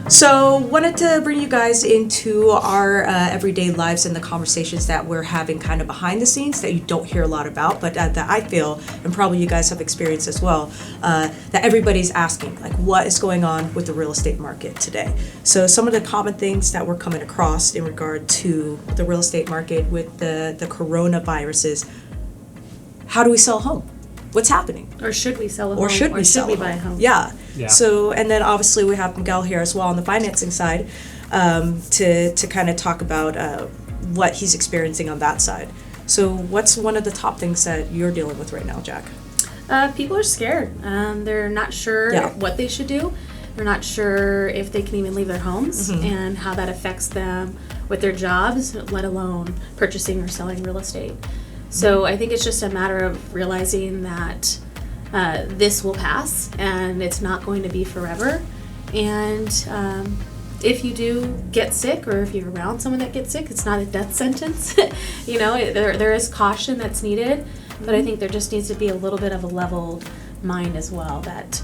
So, wanted to bring you guys into our everyday lives and the conversations that we're having kind of behind the scenes that you don't hear a lot about, but that I feel, and probably you guys have experienced as well, that everybody's asking, like, what is going on with the real estate market today? So, some of the common things that we're coming across in regard to the real estate market with the coronavirus is, how do we sell a home? What's happening? Or should we sell a home? Or should we buy a home? Yeah. Yeah. So, and then obviously we have Miguel here as well on the financing side to kind of talk about what he's experiencing on that side. So what's one of the top things that you're dealing with right now, Jack? People are scared. They're not sure what they should do. They're not sure if they can even leave their homes and how that affects them with their jobs, let alone purchasing or selling real estate. So I think it's just a matter of realizing that this will pass and it's not going to be forever. And if you do get sick, or if you're around someone that gets sick, it's not a death sentence. There is caution that's needed, but I think there just needs to be a little bit of a leveled mind as well, that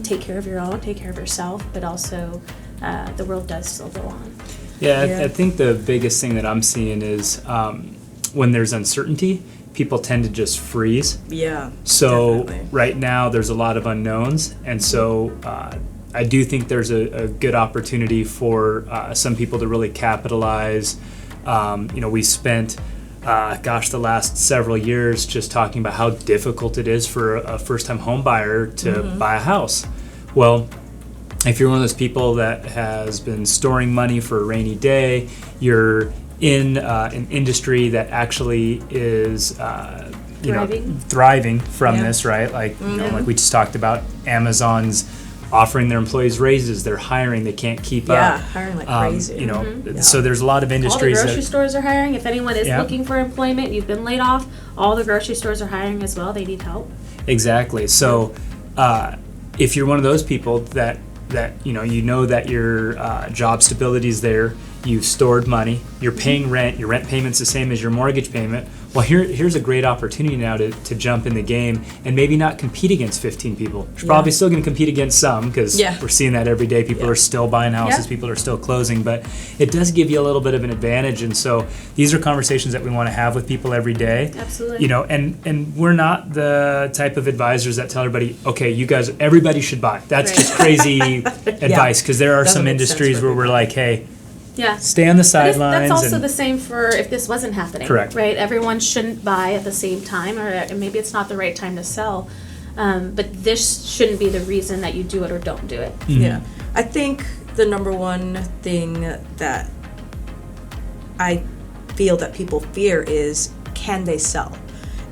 take care of your own, take care of yourself, but also the world does still go on. I think the biggest thing that I'm seeing is when there's uncertainty, people tend to just freeze. Yeah. So definitely. Right now there's a lot of unknowns, and so I do think there's a good opportunity for some people to really capitalize. We spent the last several years just talking about how difficult it is for a first-time home buyer to buy a house. Well, if you're one of those people that has been storing money for a rainy day, you're in an industry that actually is thriving from this, right? Like like we just talked about, Amazon's offering their employees raises, they're hiring, they can't keep up. Yeah, hiring like crazy. So there's a lot of industries. All the grocery stores are hiring. If anyone is looking for employment, you've been laid off, all the grocery stores are hiring as well. They need help. Exactly. So if you're one of those people that you know that your job stability is there, you've stored money, you're paying rent, your rent payment's the same as your mortgage payment, well, here's a great opportunity now to jump in the game and maybe not compete against 15 people. You're probably still going to compete against some, because we're seeing that every day. People are still buying houses, people are still closing, but it does give you a little bit of an advantage. And so these are conversations that we want to have with people every day. Absolutely. And we're not the type of advisors that tell everybody, okay, everybody should buy. That's just crazy advice, because there are some industries where we're like, hey, stay on the sidelines. That's also the same for if this wasn't happening. Correct. Right? Everyone shouldn't buy at the same time, or maybe it's not the right time to sell. But this shouldn't be the reason that you do it or don't do it. Mm-hmm. Yeah. I think the number one thing that I feel that people fear is, can they sell?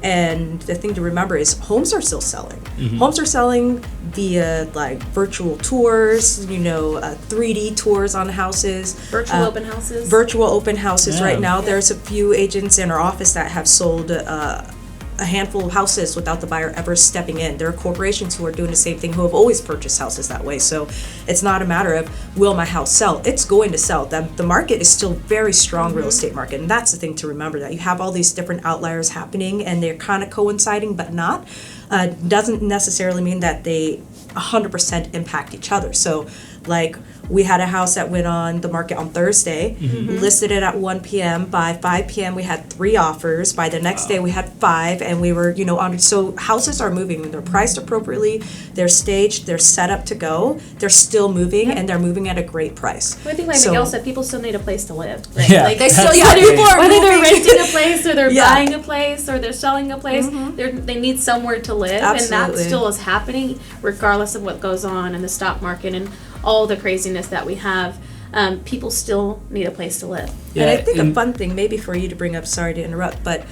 And the thing to remember is, homes are still selling. Homes are selling via like virtual tours, 3D tours on houses. Virtual open houses. Virtual open houses right now. There's a few agents in our office that have sold a handful of houses without the buyer ever stepping in. There are corporations who are doing the same thing, who have always purchased houses that way. So it's not a matter of, will my house sell? It's going to sell. The market is still very strong, real estate market. And that's the thing to remember, that you have all these different outliers happening and they're kind of coinciding, but not. Doesn't necessarily mean that they 100% impact each other. So like, we had a house that went on the market on Thursday, listed it at 1 p.m. By 5 p.m. we had 3 offers. By the next day we had 5, and we were, so houses are moving. They're priced appropriately, they're staged, they're set up to go, they're still moving, and they're moving at a great price. Well, I think like Miguel said, people still need a place to live. Right? Yeah. Like, They still, whether they're renting a place, or they're buying a place, or they're selling a place, they need somewhere to live. Absolutely. And that still is happening regardless of what goes on in the stock market and all the craziness that we have. People still need a place to live. And I think a fun thing, maybe for you to bring up, sorry to interrupt, but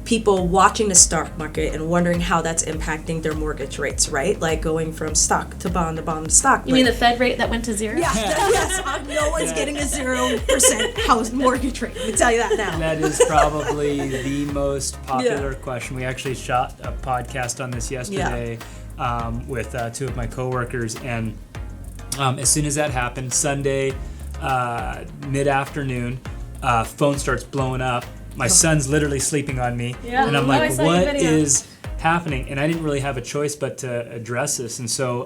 people watching the stock market and wondering how that's impacting their mortgage rates, right? Like going from stock to bond to bond to stock. You mean the Fed rate that went to 0? Yeah, yes, no one's getting a 0% house mortgage rate. Let me tell you that now. That is probably the most popular question. We actually shot a podcast on this yesterday with 2 of my coworkers, and as soon as that happened, Sunday, mid-afternoon, phone starts blowing up. My son's literally sleeping on me, and I'm like, happening, and I didn't really have a choice but to address this. And so,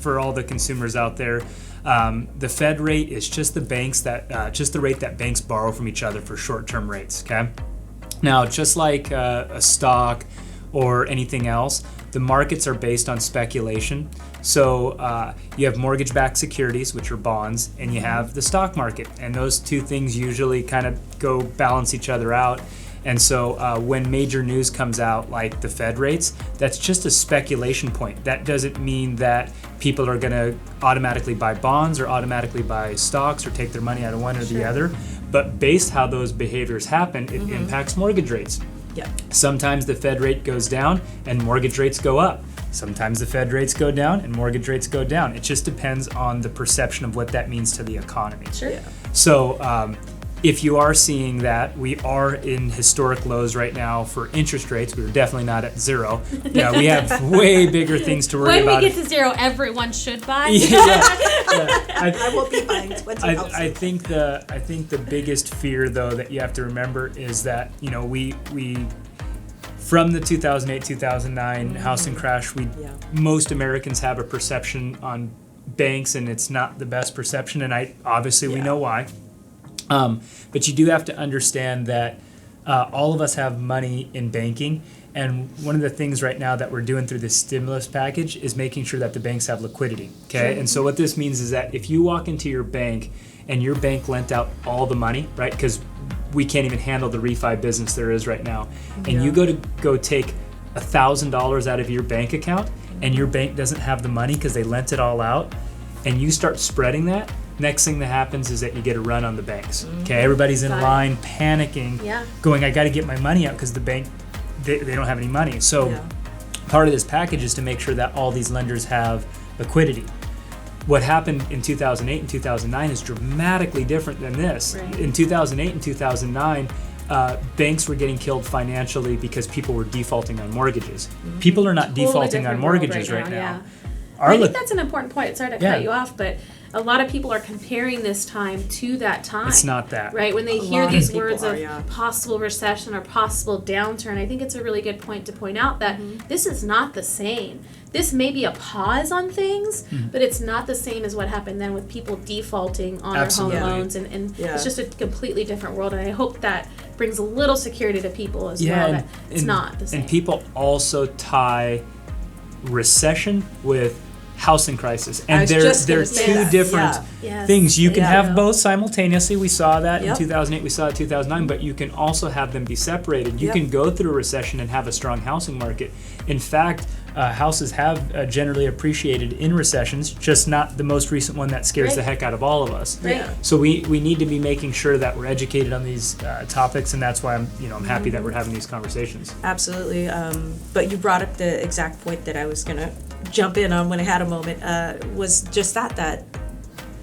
for all the consumers out there, the Fed rate is just the rate that banks borrow from each other for short-term rates. Okay. Now, just like a stock or anything else, the markets are based on speculation. So you have mortgage-backed securities, which are bonds, and you have the stock market, and those two things usually kind of go balance each other out. And so when major news comes out, like the Fed rates, that's just a speculation point. That doesn't mean that people are going to automatically buy bonds or automatically buy stocks or take their money out of one or the other. But based how those behaviors happen, it impacts mortgage rates. Yeah. Sometimes the Fed rate goes down and mortgage rates go up. Sometimes the Fed rates go down and mortgage rates go down. It just depends on the perception of what that means to the economy. Sure. Yeah. So if you are seeing that, we are in historic lows right now for interest rates. We're definitely not at zero. Yeah, we have way bigger things to worry about. When we get to zero, everyone should buy. I will be buying 20 houses. I think the biggest fear, though, that you have to remember is that we from the 2008-2009 housing crash, most Americans have a perception on banks, and it's not the best perception, and we know why. But you do have to understand that all of us have money in banking, and one of the things right now that we're doing through this stimulus package is making sure that the banks have liquidity. Okay, and so what this means is that if you walk into your bank and your bank lent out all the money, right? Because we can't even handle the refi business there is right now, and you go take $1,000 out of your bank account, and your bank doesn't have the money because they lent it all out, and you start spreading that. Next thing that happens is that you get a run on the banks. Okay, everybody's in line, panicking, going, I got to get my money out because the bank, they don't have any money. So part of this package is to make sure that all these lenders have liquidity. What happened in 2008 and 2009 is dramatically different than this. Right. In 2008 and 2009, banks were getting killed financially because people were defaulting on mortgages. People are not defaulting on mortgages right now. I think that's an important point. Sorry to cut you off, but a lot of people are comparing this time to that time. It's not that. Right? When they hear these words of possible recession or possible downturn, I think it's a really good point to point out that this is not the same. This may be a pause on things, but it's not the same as what happened then with people defaulting on their home loans. And it's just a completely different world. And I hope that brings a little security to people as well, that it's not the same. And people also tie recession with housing crisis, and they're two different things. You can have both simultaneously. We saw that in 2008, we saw it in 2009, but you can also have them be separated. You can go through a recession and have a strong housing market. In fact, houses have generally appreciated in recessions, just not the most recent one that scares the heck out of all of us. So we need to be making sure that we're educated on these topics, and that's why I'm happy that we're having these conversations. Absolutely. But you brought up the exact point that I was going to jump in on when I had a moment, was just that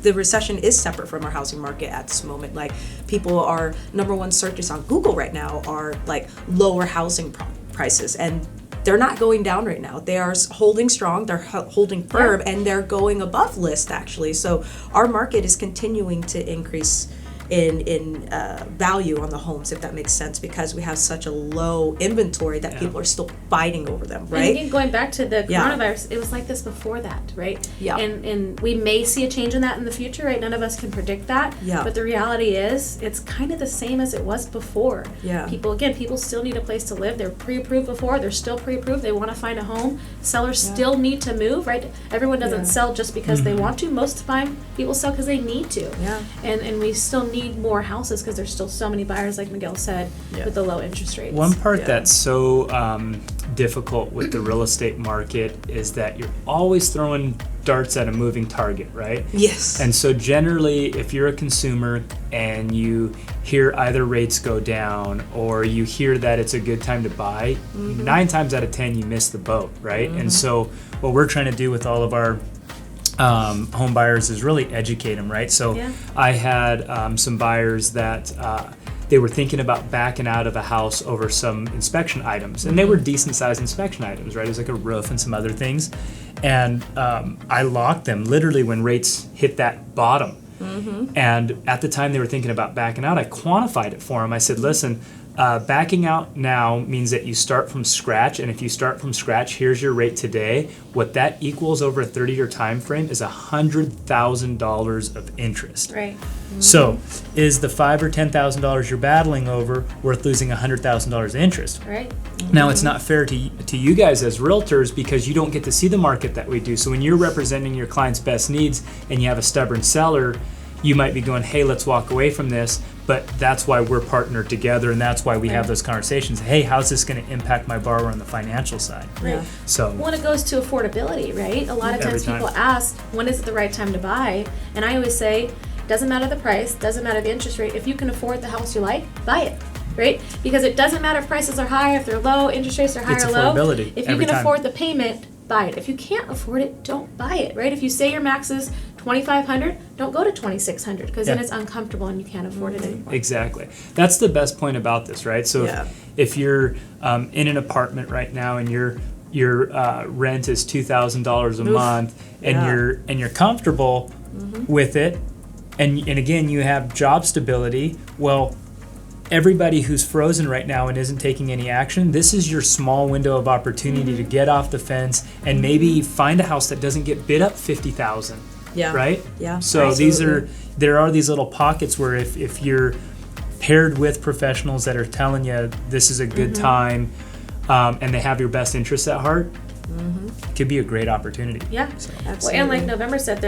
the recession is separate from our housing market at this moment. Like, people are, number one searches on Google right now are like lower housing prices, and they're not going down right now. They are holding strong, they're holding firm, and they're going above list, actually. So our market is continuing to increase in value on the homes, if that makes sense, because we have such a low inventory that people are still fighting over them, right? And again, going back to the coronavirus, it was like this before that, right? Yeah. And we may see a change in that in the future, right? None of us can predict that. Yeah. But the reality is, it's kind of the same as it was before. Yeah. People still need a place to live. They're pre-approved before. They're still pre-approved. They want to find a home. Sellers still need to move, right? Everyone doesn't sell just because they want to. Most of the time, people sell because they need to. Yeah. And we still need more houses because there's still so many buyers, like Miguel said, with the low interest rates. One part that's so difficult with the real estate market is that you're always throwing darts at a moving target, right? Yes. And so generally, if you're a consumer and you hear either rates go down or you hear that it's a good time to buy, 9 times out of 10 you miss the boat, right? And so what we're trying to do with all of our home buyers is really educate them, right? So I had some buyers that they were thinking about backing out of a house over some inspection items, and they were decent sized inspection items, right? It was like a roof and some other things, and I locked them literally when rates hit that bottom. And at the time they were thinking about backing out, I quantified it for them. I said, listen, Backing out now means that you start from scratch, and if you start from scratch, here's your rate today. What that equals over a 30-year time frame is $100,000 of interest. Right. So, is the $5,000 or $10,000 you're battling over worth losing $100,000 interest? Right. Now, it's not fair to you guys as realtors because you don't get to see the market that we do. So when you're representing your client's best needs and you have a stubborn seller, you might be going, hey, let's walk away from this. But that's why we're partnered together, and that's why we have those conversations. Hey, how's this going to impact my borrower on the financial side? Right. Yeah. So When it goes to affordability, right? A lot of times people ask, when is it the right time to buy? And I always say, doesn't matter the price, doesn't matter the interest rate. If you can afford the house you like, buy it. Right? Because it doesn't matter if prices are high, if they're low, interest rates are high It's or low. affordability If you every can time. afford the payment, buy it. If you can't afford it, don't buy it. Right? If you say your max is $2,500, don't go to $2,600 because then Yeah. it's uncomfortable and you can't afford it anymore. exactly. That's the best point about this, right? So Yeah. if you're in an apartment right now and your rent is $2,000 a month and Yeah. you're comfortable with it, and again you have job stability, well, everybody who's frozen right now and isn't taking any action, this is your small window of opportunity to get off the fence and maybe find a house that doesn't get bid up $50,000. Yeah. Right? Yeah. So absolutely. there are these little pockets where if you're paired with professionals that are telling you this is a good time, and they have your best interests at heart, it could be a great opportunity. Yeah. So, Well, and like November said,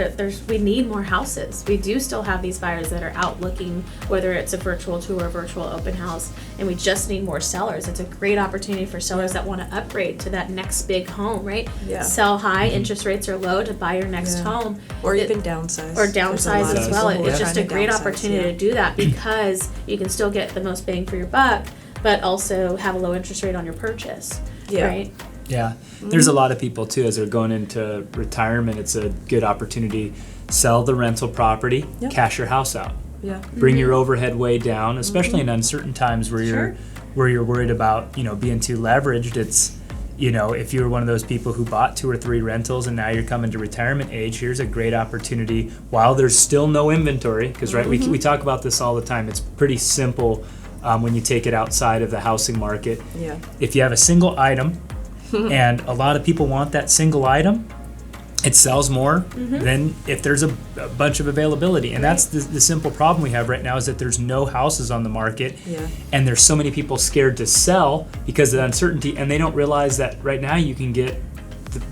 we need more houses. We do still have these buyers that are out looking, whether it's a virtual tour or virtual open house, and we just need more sellers. It's a great opportunity for sellers that want to upgrade to that next big home, right? Yeah. Sell high, interest rates are low to buy your next home. Or even downsize. Or There's a downsize lot as of well. people It's just a trying to great downsize, opportunity to do that because you can still get the most bang for your buck, but also have a low interest rate on your purchase, Yeah. right? yeah. There's a lot of people too, as they're going into retirement, it's a good opportunity. Sell the rental property, Yep. cash your house out. Yeah. Bring your overhead way down, especially in uncertain times where Sure. you're worried about, being too leveraged. It's, if you're one of those people who bought 2 or 3 rentals and now you're coming to retirement age, here's a great opportunity while there's still no inventory, because we talk about this all the time. It's pretty simple when you take it outside of the housing market. Yeah. If you have a single item and a lot of people want that single item, it sells more than if there's a bunch of availability. And that's the simple problem we have right now, is that there's no houses on the market. Yeah. And there's so many people scared to sell because of the uncertainty, and they don't realize that right now you can get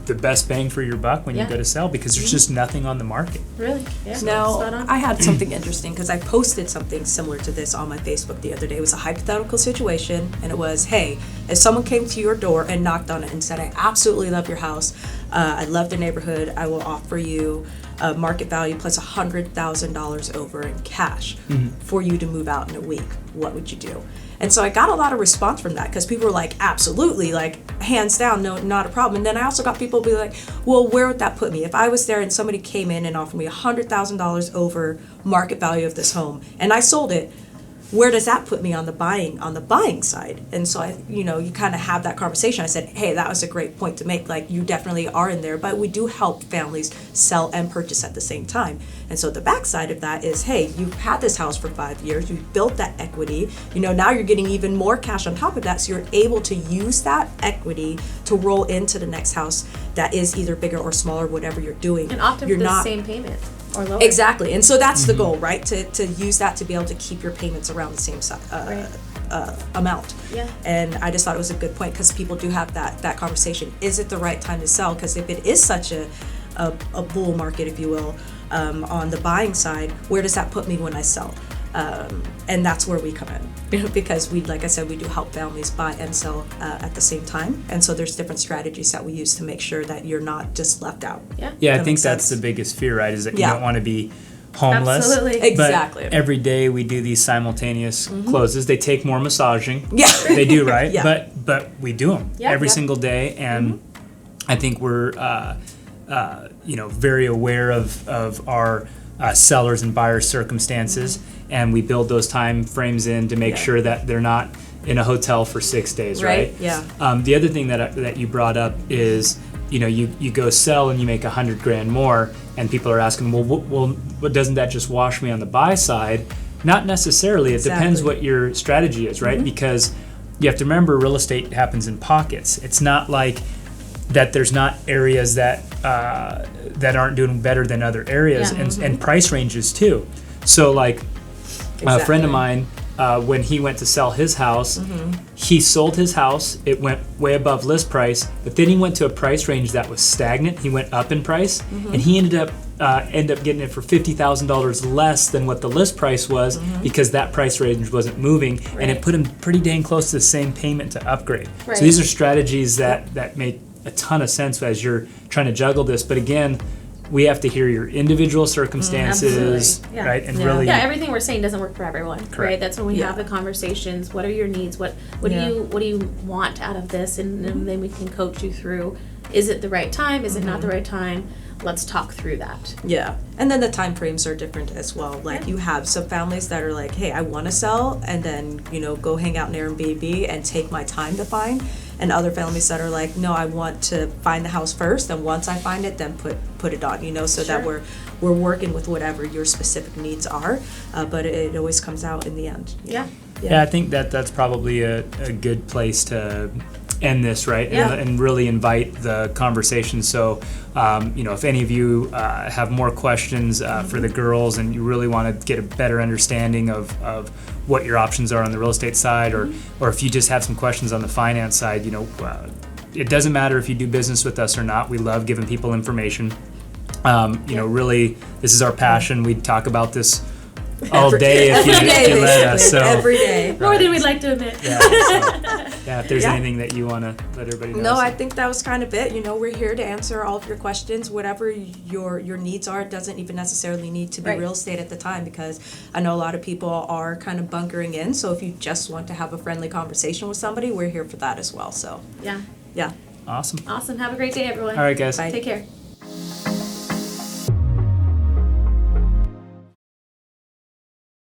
the best bang for your buck when you Yeah. go to sell, because there's just nothing on the market. Really? Yeah. Spot Now, on. I had something interesting because I posted something similar to this on my Facebook the other day. It was a hypothetical situation, and it was, hey, if someone came to your door and knocked on it and said, I absolutely love your house, I love the neighborhood, I will offer you market value plus $100,000 over in cash for you to move out in a week, what would you do? And so I got a lot of response from that because people were like, absolutely, like hands down, no, not a problem. And then I also got people be like, well, where would that put me? If I was there and somebody came in and offered me $100,000 over market value of this home and I sold it, where does that put me on the buying side? And so you kind of have that conversation. I said, hey, that was a great point to make. Like, you definitely are in there, but we do help families sell and purchase at the same time. And so the backside of that is, hey, you've had this house for 5 years, you've built that equity, now you're getting even more cash on top of that, so you're able to use that equity to roll into the next house that is either bigger or smaller, whatever you're doing. And often you're for the not same payment or lower. Exactly, and so that's the goal, right? To use that to be able to keep your payments around the same amount. Yeah. And I just thought it was a good point because people do have that conversation. Is it the right time to sell? Because if it is such a bull market, if you will, on the buying side, where does that put me when I sell? And that's where we come in, because like I said, we do help families buy and sell at the same time. And so there's different strategies that we use to make sure that you're not just left out. Yeah. Yeah, I That think makes that's sense. the biggest fear, right? Is that you Yeah. don't want to be homeless. Absolutely. Exactly. But every day we do these simultaneous closes. They take more massaging. Yeah. They do, right? Yeah. But we do them Yeah. every Yeah. single day, and I think we're very aware of our sellers and buyers' circumstances, and we build those time frames in to make Yeah. sure that they're not in a hotel for 6 days, right? Yeah. The other thing that you brought up is, you go sell and you make $100,000 more, and people are asking, well, doesn't that just wash me on the buy side? Not necessarily. It depends Exactly. what your strategy is, right? Because you have to remember real estate happens in pockets. It's not like that there's not areas that that aren't doing better than other areas, Yeah. and price ranges too. So like a friend of mine, when he went to sell his house, he sold his house. It went way above list price, but then he went to a price range that was stagnant. He went up in price, and he ended up getting it for $50,000 less than what the list price was because that price range wasn't moving, and it put him pretty dang close to the same payment to upgrade. Right. So these are strategies that make a ton of sense as you're trying to juggle this. But again, we have to hear your individual circumstances, Absolutely. Yeah. right? And Yeah. really, Yeah, everything we're saying doesn't work for everyone, Correct. right? That's when we Yeah. have the conversations. What are your needs? What do you want out of this? And then we can coach you through. Is it the right time? Is it not the right time? Let's talk through that. Yeah, and then the time frames are different as well. Like you have some families that are like, hey, I want to sell, and then go hang out in Airbnb and take my time to find. And other families that are like, no, I want to find the house first, and once I find it, then put it on. So that Sure. we're working with whatever your specific needs are. But it always comes out in the end. Yeah. yeah, I think that's probably a good place to end this, right? Yeah. And really invite the conversation. So, if any of you have more questions for the girls and you really want to get a better understanding of what your options are on the real estate side, or if you just have some questions on the finance side, it doesn't matter if you do business with us or not. We love giving people information. Really, this is our passion. We talk about this all day if you let us. So Every day. More than we'd like to admit. if there's Yeah. anything that you want to let everybody know. No, so. I think that was kind of it. We're here to answer all of your questions, whatever your needs are. It doesn't even necessarily need to be Right. real estate at the time, because I know a lot of people are kind of bunkering in. So if you just want to have a friendly conversation with somebody, we're here for that as well. So Yeah. yeah. Awesome. Awesome. Have a great day, everyone. All right, guys. Bye. Take care.